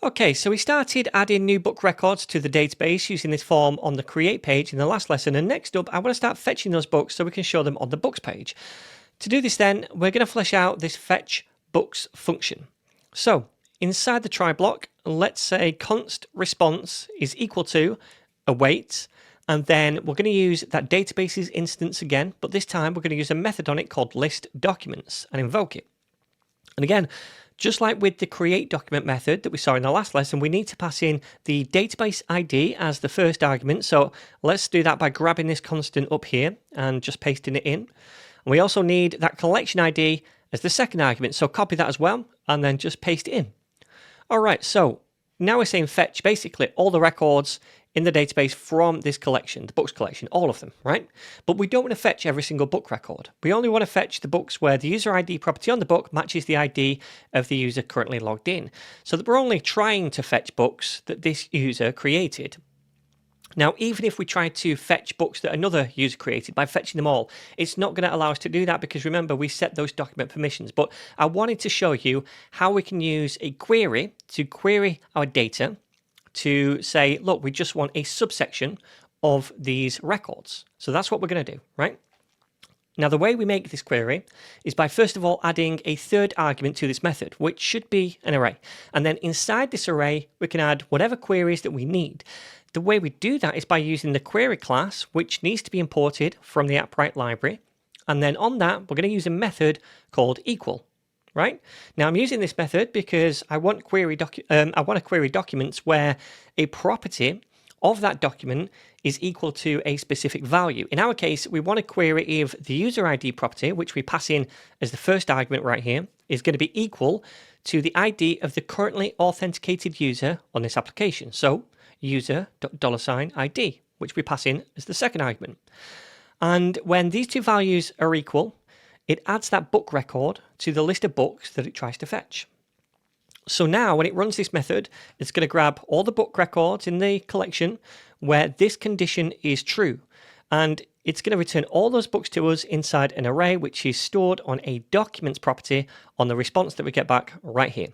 Okay, so we started adding new book records to the database using this form on the create page in the last lesson, and next up I want to start fetching those books so we can show them on the books page. To do this then, we're going to flesh out this fetch books function. So inside the try block, let's say const response is equal to await, and then we're going to use that databases instance again, but this time we're going to use a method on it called list documents and invoke it. And again, just like with the create document method that we saw in the last lesson, we need to pass in the database ID as the first argument. So let's do that by grabbing this constant up here and just pasting it in. And we also need that collection ID as the second argument. So copy that as well and then just paste it in. All right, so now we're saying fetch basically all the records in the database from this collection, the books collection, all of them, right? But we don't want to fetch every single book record. We only want to fetch the books where the user ID property on the book matches the ID of the user currently logged in. So that we're only trying to fetch books that this user created. Now, even if we try to fetch books that another user created by fetching them all, it's not going to allow us to do that because remember, we set those document permissions. But I wanted to show you how we can use a query to query our data to say, look, we just want a subsection of these records. So that's what we're going to do, right? Now, the way we make this query is by first of all adding a third argument to this method, which should be an array. And then inside this array, we can add whatever queries that we need. The way we do that is by using the query class, which needs to be imported from the Appwrite library. And then on that, we're going to use a method called equal. Right? Now I'm using this method because I want to query documents where a property of that document is equal to a specific value. In our case, we want to query if the user ID property, which we pass in as the first argument right here, is going to be equal to the ID of the currently authenticated user on this application. So user.$ID, which we pass in as the second argument. And when these two values are equal, it adds that book record to the list of books that it tries to fetch. So now when it runs this method, it's going to grab all the book records in the collection where this condition is true. And it's going to return all those books to us inside an array, which is stored on a documents property on the response that we get back right here.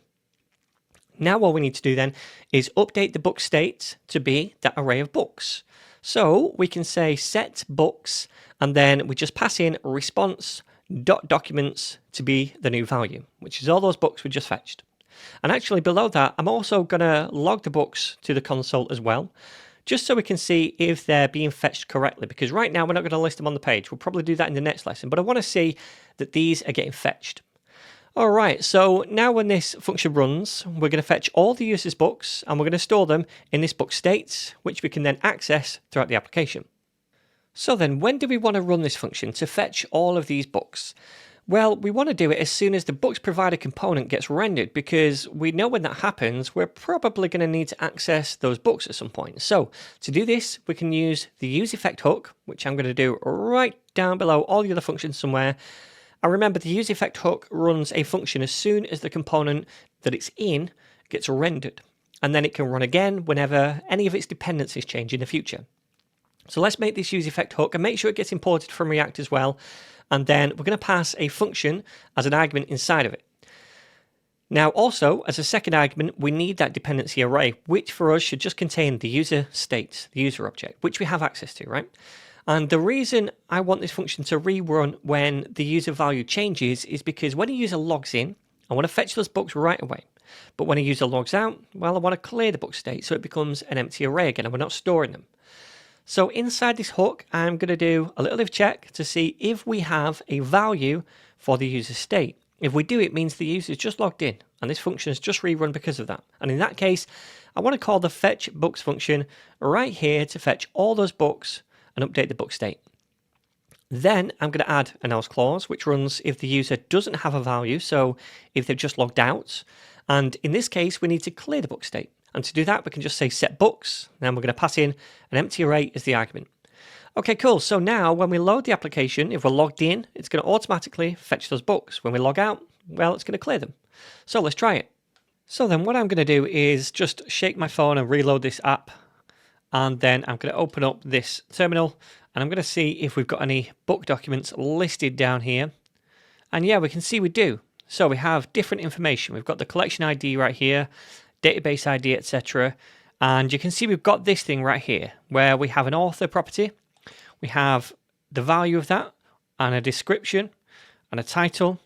Now what we need to do then is update the book state to be that array of books. So we can say set books, and then we just pass in response .documents to be the new value, which is all those books we just fetched. And actually below that, I'm also going to log the books to the console as well, just so we can see if they're being fetched correctly, because right now we're not going to list them on the page. We'll probably do that in the next lesson, but I want to see that these are getting fetched. All right, so now when this function runs, we're going to fetch all the user's books and we're going to store them in this book state, which we can then access throughout the application. So then, when do we want to run this function to fetch all of these books? Well, we want to do it as soon as the books provider component gets rendered, because we know when that happens, we're probably going to need to access those books at some point. So to do this, we can use the UseEffectHook, which I'm going to do right down below all the other functions somewhere. And remember, the UseEffectHook runs a function as soon as the component that it's in gets rendered. And then it can run again whenever any of its dependencies change in the future. So let's make this UseEffectHook and make sure it gets imported from React as well. And then we're going to pass a function as an argument inside of it. Now also, as a second argument, we need that dependency array, which for us should just contain the user state, the user object, which we have access to, right? And the reason I want this function to rerun when the user value changes is because when a user logs in, I want to fetch those books right away. But when a user logs out, well, I want to clear the book state so it becomes an empty array again and we're not storing them. So inside this hook, I'm going to do a little if check to see if we have a value for the user state. If we do, it means the user is just logged in and this function is just rerun because of that. And in that case, I want to call the fetch books function right here to fetch all those books and update the book state. Then I'm going to add an else clause, which runs if the user doesn't have a value, so if they've just logged out. And in this case, we need to clear the book state. And to do that, we can just say set books. Then we're going to pass in an empty array as the argument. Okay, cool. So now when we load the application, if we're logged in, it's going to automatically fetch those books. When we log out, well, it's going to clear them. So let's try it. So then what I'm going to do is just shake my phone and reload this app. And then I'm going to open up this terminal and I'm going to see if we've got any book documents listed down here. And yeah, we can see we do. So we have different information. We've got the collection ID right here, database ID, etc. And you can see we've got this thing right here where we have an author property, we have the value of that, and a description, and a title,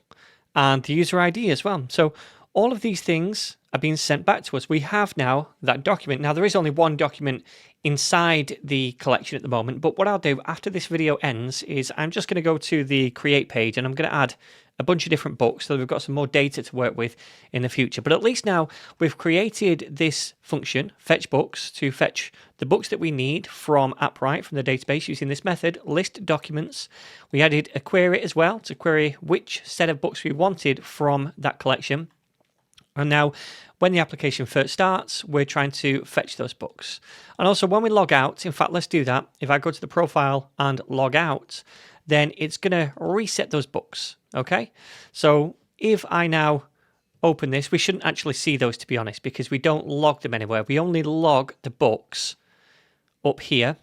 and the user ID as well. So all of these things are being sent back to us. We have now that document. Now, there is only one document inside the collection at the moment, but what I'll do after this video ends is I'm just going to go to the create page and I'm going to add a bunch of different books so that we've got some more data to work with in the future. But at least now we've created this function, fetch books, to fetch the books that we need from Appwrite, from the database, using this method, list documents. We added a query as well to query which set of books we wanted from that collection. And now when the application first starts, we're trying to fetch those books. And also when we log out, in fact, let's do that. If I go to the profile and log out, then it's going to reset those books. Okay, so if I now open this, we shouldn't actually see those, to be honest, because we don't log them anywhere. We only log the books up here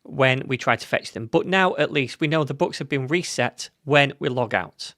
when we try to fetch them. But now at least we know the books have been reset when we log out.